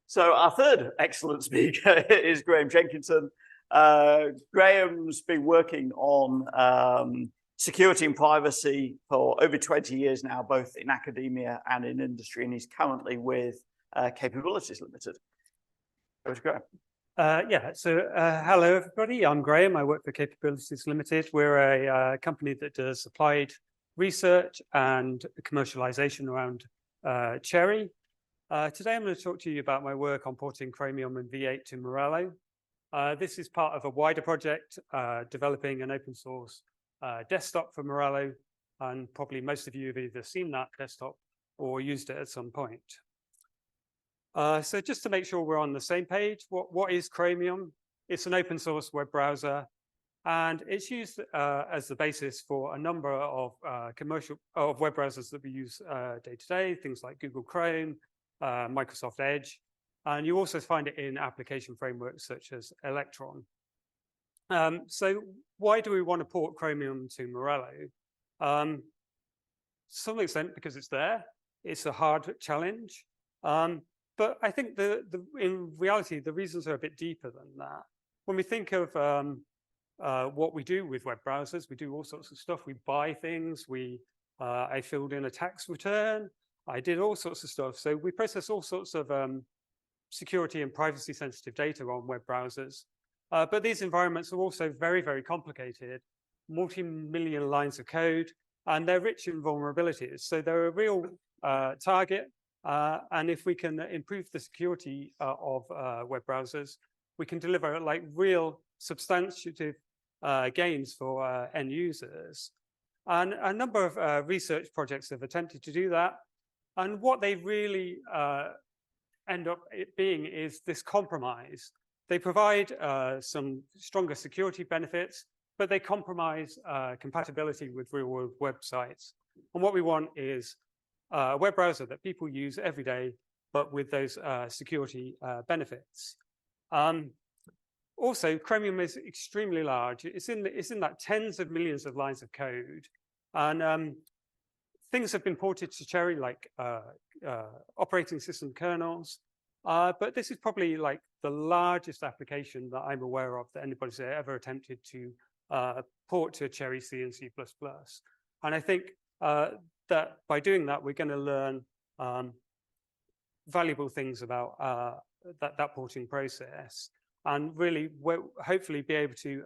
So our third excellent speaker is Graham Jenkinson. Graham's been working on security and privacy for over 20 years now, both in academia and in industry, and he's currently with Capabilities Limited. Over to Graham. Hello everybody, I'm Graham. I work for Capabilities Limited. We're a company that does applied research and commercialization around Cherry. Today I'm going to talk to you about my work on porting Chromium and V8 to Morello. This is part of a wider project developing an open source desktop for Morello, and probably most of you have either seen that desktop or used it at some point. So just to make sure we're on the same page, what is Chromium? It's an open source web browser, and it's used as the basis for a number of commercial web browsers that we use day to day, things like Google Chrome, Microsoft Edge, and you also find it in application frameworks such as Electron. So why do we want to port Chromium to Morello? To some extent because it's there. It's a hard challenge. But I think in reality, the reasons are a bit deeper than that. When we think of what we do with web browsers, we do all sorts of stuff. We buy things. I filled in a tax return. I did all sorts of stuff. So we process all sorts of security and privacy sensitive data on web browsers. But these environments are also very, very complicated, multi-million lines of code, and they're rich in vulnerabilities. So they're a real target. And if we can improve the security of web browsers, we can deliver like real substantive gains for end users. And a number of research projects have attempted to do that. And what they really end up being is this compromise. They provide some stronger security benefits, but they compromise compatibility with real-world websites. And what we want is a web browser that people use every day, but with those security benefits. Also, Chromium is extremely large. It's in that tens of millions of lines of code, and things have been ported to Cherry, like operating system kernels. But this is probably like the largest application that I'm aware of that anybody's ever attempted to port to Cherry C and C++. And I think that by doing that, we're going to learn valuable things about that porting process, and really hopefully be able to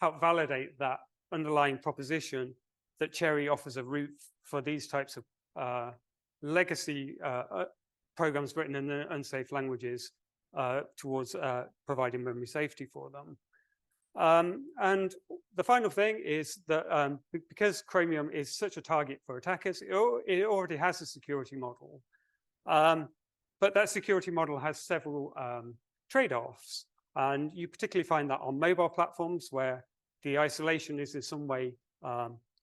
help validate that underlying proposition that Cherry offers a route for these types of legacy programs written in unsafe languages towards providing memory safety for them. And the final thing is that because Chromium is such a target for attackers, it already has a security model. But that security model has several trade-offs. And you particularly find that on mobile platforms where the isolation is in some way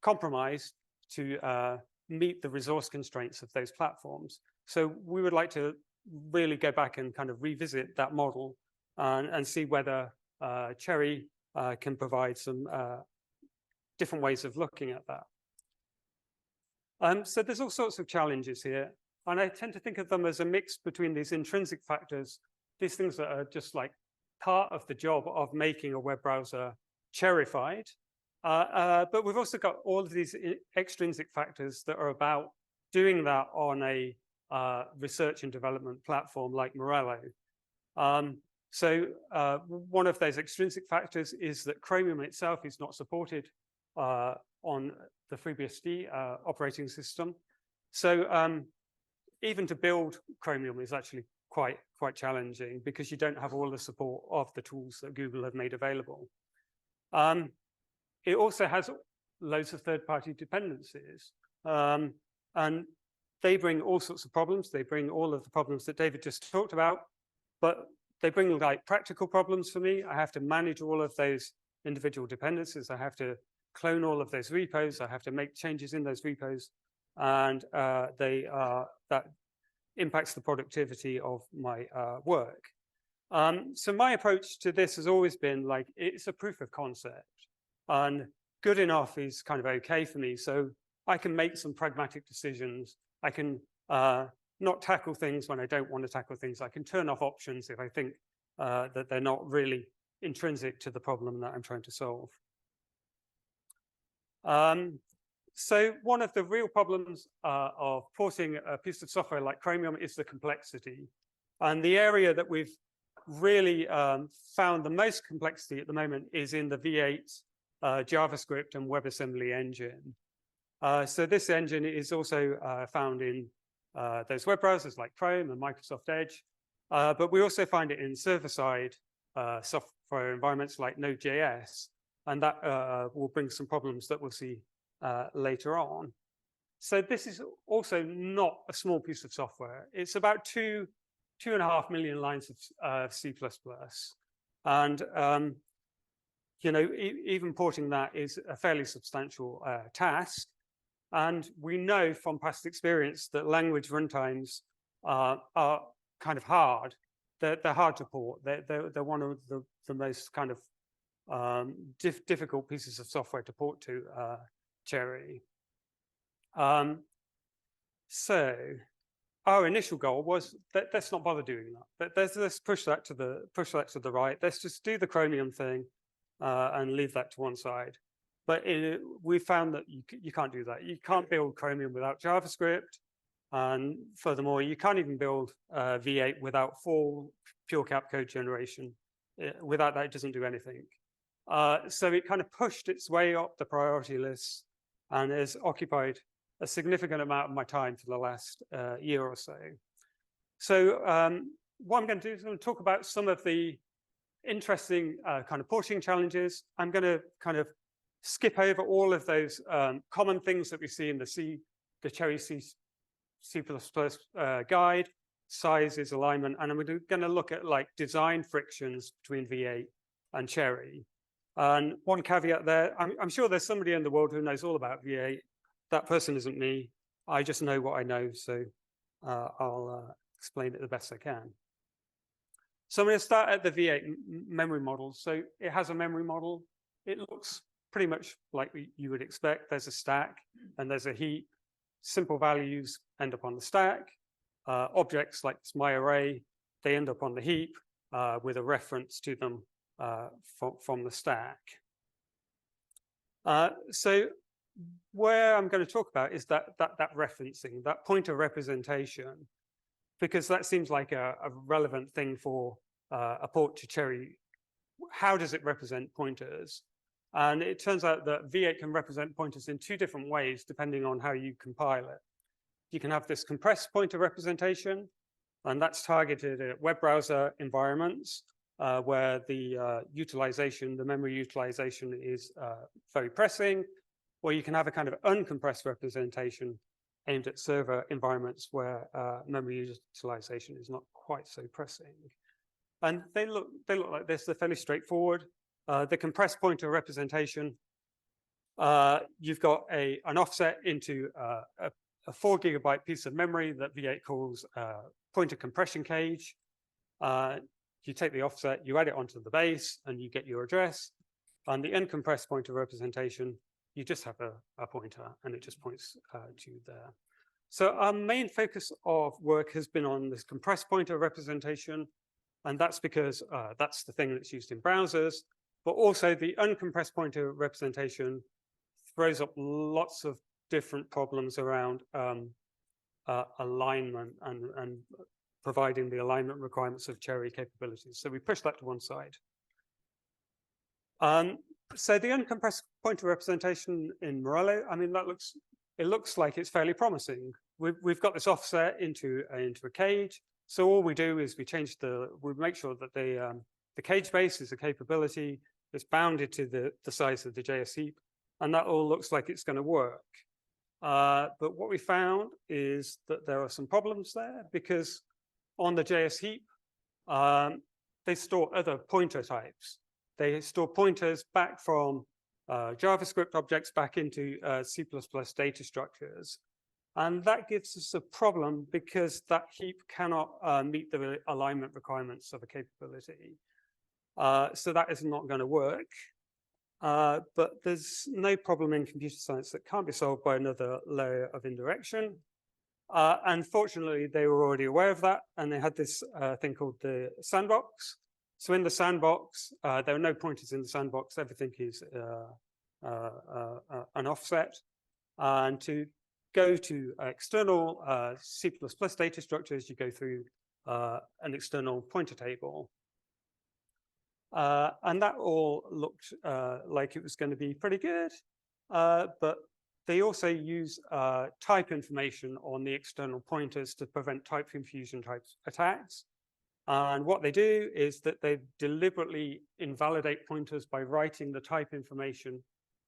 compromised to meet the resource constraints of those platforms. So we would like to really go back and kind of revisit that model and see whether Cherry can provide some different ways of looking at that. So there's all sorts of challenges here, and I tend to think of them as a mix between these intrinsic factors, these things that are just like part of the job of making a web browser Cherryfied. But we've also got all of these extrinsic factors that are about doing that on a research and development platform like Morello. So one of those extrinsic factors is that Chromium itself is not supported on the FreeBSD operating system. So even to build Chromium is actually quite challenging because you don't have all the support of the tools that Google have made available. It also has loads of third-party dependencies, and they bring all sorts of problems. They bring all of the problems that David just talked about, but they bring like practical problems for me. I have to manage all of those individual dependencies. I have to clone all of those repos. I have to make changes in those repos, and that impacts the productivity of my work. So my approach to this has always been like, it's a proof of concept, and good enough is kind of okay for me. So I can make some pragmatic decisions. I can not tackle things when I don't want to tackle things. I can turn off options if I think that they're not really intrinsic to the problem that I'm trying to solve. So one of the real problems of porting a piece of software like Chromium is the complexity. And the area that we've really found the most complexity at the moment is in the V8 JavaScript and WebAssembly engine. So this engine is also found in those web browsers like Chrome and Microsoft Edge, but we also find it in server-side software environments like Node.js, and that will bring some problems that we'll see later on. So this is also not a small piece of software. It's about 2.5 million lines of C++. And you know, even porting that is a fairly substantial task. And we know from past experience that language runtimes are kind of hard. They're hard to port. They're one of the most kind of difficult pieces of software to port to Cherry. So our initial goal was that let's not bother doing that. Let's push that to the right. Let's just do the Chromium thing and leave that to one side. But we found that you can't do that. You can't build Chromium without JavaScript. And furthermore, you can't even build V8 without full pure cap code generation. Without that, it doesn't do anything. So it kind of pushed its way up the priority list and has occupied a significant amount of my time for the last year or so. So what I'm going to do is I'm going to talk about some of the interesting kind of porting challenges. I'm going to kind of skip over all of those common things that we see in the Cherry C++ guide, sizes, alignment, and I'm going to look at like design frictions between V8 and Cherry. And one caveat there, I'm sure there's somebody in the world who knows all about V8. That person isn't me. I just know what I know, so I'll explain it the best I can. So I'm going to start at the V8 memory model. So it has a memory model. It looks pretty much like you would expect. There's a stack and there's a heap. Simple values end up on the stack. Objects like this myArray, they end up on the heap with a reference to them from the stack. So where I'm going to talk about is that referencing, that pointer representation, because that seems like a relevant thing for a port to Cherry. How does it represent pointers? And it turns out that V8 can represent pointers in two different ways, depending on how you compile it. You can have this compressed pointer representation, and that's targeted at web browser environments where the utilization, the memory utilization is very pressing, or you can have a kind of uncompressed representation aimed at server environments where memory utilization is not quite so pressing. And they look like this. They're fairly straightforward. The compressed pointer representation, you've got an offset into a 4 GB piece of memory that V8 calls pointer compression cage. You take the offset, you add it onto the base, and you get your address. On the uncompressed pointer representation, you just have a pointer, and it just points to there. So our main focus of work has been on this compressed pointer representation, and that's because that's the thing that's used in browsers. But also the uncompressed pointer representation throws up lots of different problems around alignment and providing the alignment requirements of Cherry capabilities. So we push that to one side. So the uncompressed pointer representation in Morello, I mean, it looks like it's fairly promising. We've got this offset into a cage. So all we do is we make sure that the cage base is a capability. It's bounded to the size of the JS heap, and that all looks like it's going to work. But what we found is that there are some problems there, because on the JS heap, they store other pointer types. They store pointers back from JavaScript objects back into C++ data structures. And that gives us a problem because that heap cannot meet the alignment requirements of a capability. So that is not going to work. But there's no problem in computer science that can't be solved by another layer of indirection. Unfortunately, they were already aware of that, and they had this thing called the sandbox. So in the sandbox, there are no pointers in the sandbox. Everything is an offset. And to go to external C++ data structures, you go through an external pointer table. And that all looked like it was going to be pretty good, but they also use type information on the external pointers to prevent type confusion type attacks. And what they do is that they deliberately invalidate pointers by writing the type information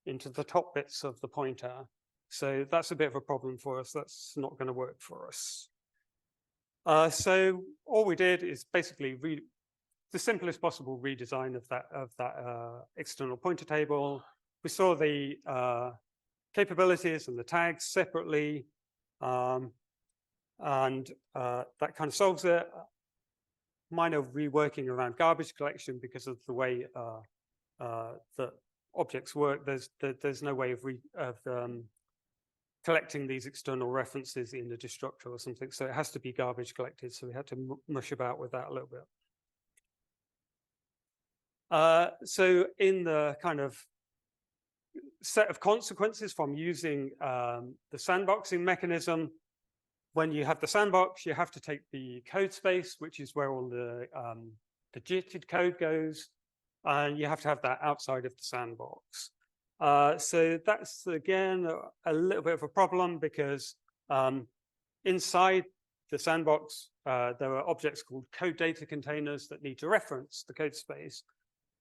into the top bits of the pointer. So that's a bit of a problem for us. That's not going to work for us. So all we did is basically the simplest possible redesign of that external pointer table. We saw the capabilities and the tags separately, and that kind of solves it. Minor reworking around garbage collection because of the way that objects work. There's no way of collecting these external references in the destructor or something, so it has to be garbage collected. So we had to mush about with that a little bit. So in the kind of set of consequences from using the sandboxing mechanism, when you have the sandbox, you have to take the code space, which is where all the JITted code goes, and you have to have that outside of the sandbox. So that's, again, a little bit of a problem because inside the sandbox, there are objects called code data containers that need to reference the code space,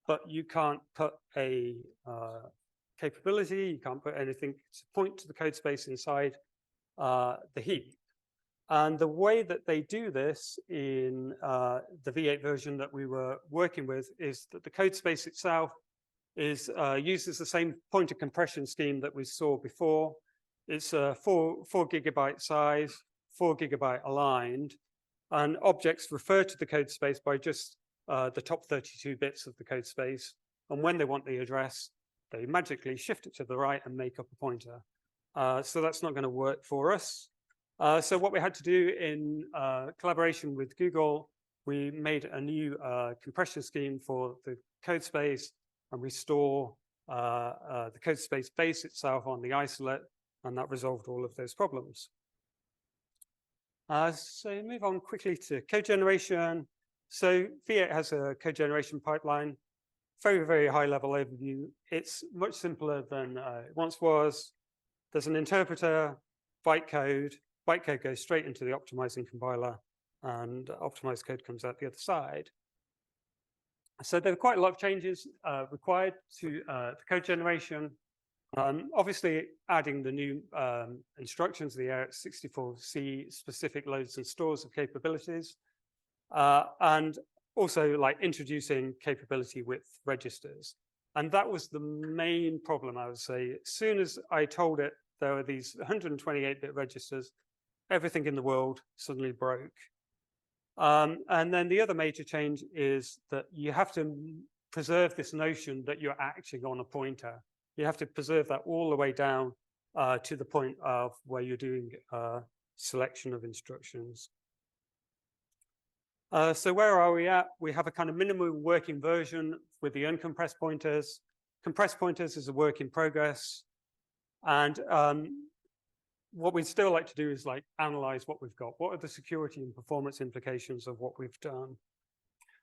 but you can't put a capability, you can't put anything to point to the code space inside the heap. And the way that they do this in the V8 version that we were working with is that the code space itself is uses the same pointer compression scheme that we saw before. It's a 4 gigabyte size, 4 gigabyte aligned, and objects refer to the code space by just the top 32 bits of the code space. And when they want the address, they magically shift it to the right and make up a pointer. So that's not going to work for us. So what we had to do in collaboration with Google, we made a new compression scheme for the code space, and we store the code space base itself on the isolate, and that resolved all of those problems. So move on quickly to code generation. So V8 has a code generation pipeline, very, very high level overview. It's much simpler than it once was. There's an interpreter, bytecode. Bytecode goes straight into the optimizing compiler, and optimized code comes out the other side. So there are quite a lot of changes required to the code generation. Obviously, adding the new instructions, the ARIX64C specific loads and stores of capabilities, and also like introducing capability with registers. And that was the main problem, I would say. As soon as I told it there were these 128-bit registers, everything in the world suddenly broke. And then the other major change is that you have to preserve this notion that you're acting on a pointer. You have to preserve that all the way down to the point of where you're doing selection of instructions. So where are we at? We have a kind of minimum working version with the uncompressed pointers. Compressed pointers is a work in progress. And what we'd still like to do is like analyze what we've got. What are the security and performance implications of what we've done?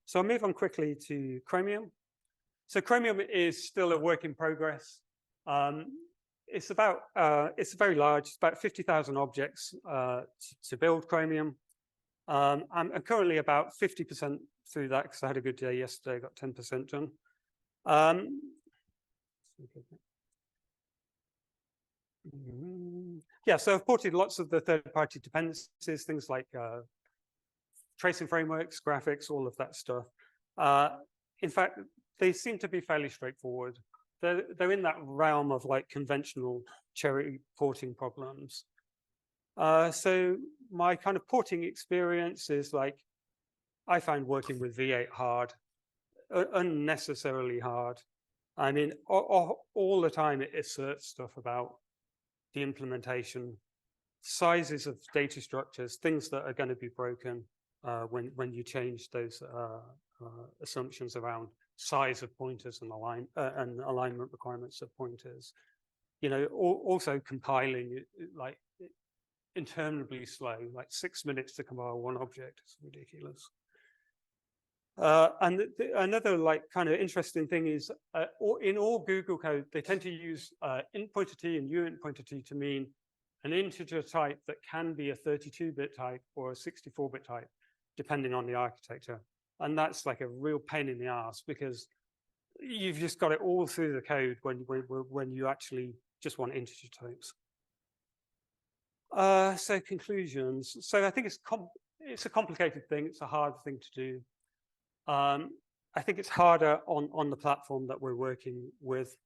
So I'll move on quickly to Chromium. So Chromium is still a work in progress. It's very large. It's about 50,000 objects to build Chromium. I'm currently about 50% through that because I had a good day yesterday, got 10% done. Yeah, so I've ported lots of the third-party dependencies, things like tracing frameworks, graphics, all of that stuff. In fact, they seem to be fairly straightforward. They're in that realm of like conventional cherry porting problems. So my kind of porting experience is like, I find working with V8 hard, unnecessarily hard. I mean, all the time it asserts stuff about the implementation. sizes of data structures, things that are going to be broken when you change those assumptions around size of pointers and alignment requirements of pointers. You know, also compiling like interminably slow, like 6 minutes to compile one object is ridiculous. And another like kind of interesting thing is in all Google code, they tend to use int pointer t and uint pointer t to mean an integer type that can be a 32-bit type or a 64-bit type, depending on the architecture. And that's like a real pain in the ass because you've just got it all through the code when you actually just want integer types. So conclusions. So I think it's a complicated thing. It's a hard thing to do. I think it's harder on the platform that we're working with.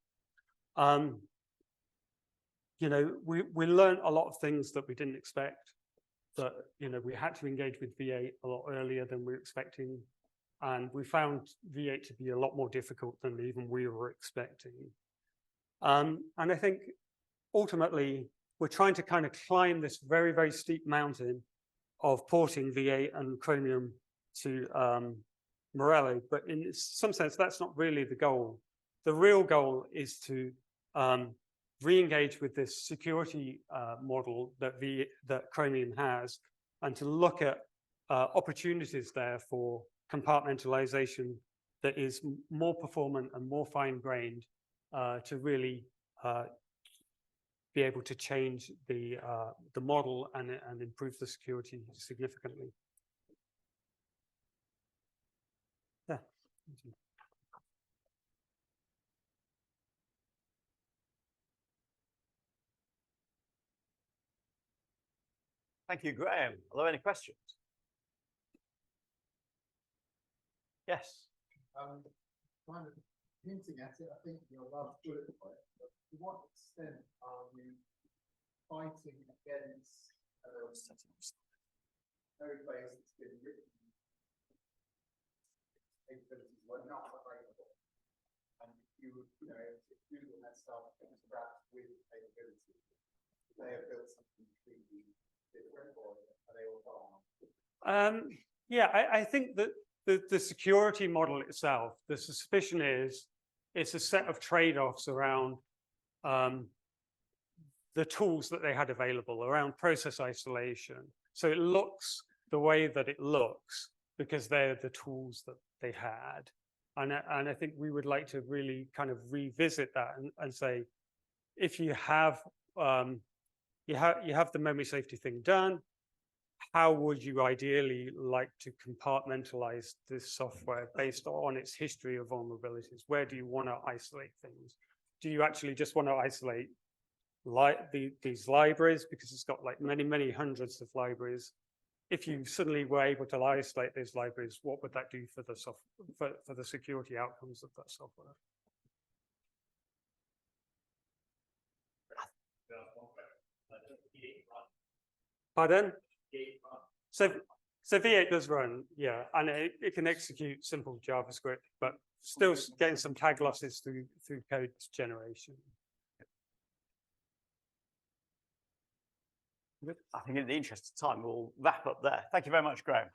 You know, we learned a lot of things that we didn't expect. That, you know, we had to engage with V8 a lot earlier than we were expecting, and we found V8 to be a lot more difficult than even we were expecting. And I think ultimately we're trying to kind of climb this very, very steep mountain of porting V8 and Chromium to Morello, but in some sense that's not really the goal. The real goal is to re-engage with this security model that Chromium has, and to look at opportunities there for compartmentalization that is more performant and more fine-grained to really be able to change the model and improve the security significantly. Yeah. Thank you, Graham. Are there any questions? Yes. Kind of hinting at it, I think your last bullet point, but to what extent are you fighting against code base that's been written, capabilities were not available, and you know, if Google had started from scratch with capabilities, they have built something completely different, or are they all gone? Yeah, I think that the security model itself, the suspicion is it's a set of trade-offs around the tools that they had available, around process isolation. So it looks the way that it looks because they're the tools that they had. And I think we would like to really kind of revisit that and say, if you have the memory safety thing done, how would you ideally like to compartmentalize this software based on its history of vulnerabilities? Where do you want to isolate things? Do you actually just want to isolate these libraries because it's got like many hundreds of libraries? If you suddenly were able to isolate those libraries, what would that do for the for the security outcomes of that software? Pardon? So V8 does run, yeah, and it can execute simple JavaScript, but still getting some tag losses through code generation. I think in the interest of time, we'll wrap up there. Thank you very much, Graham.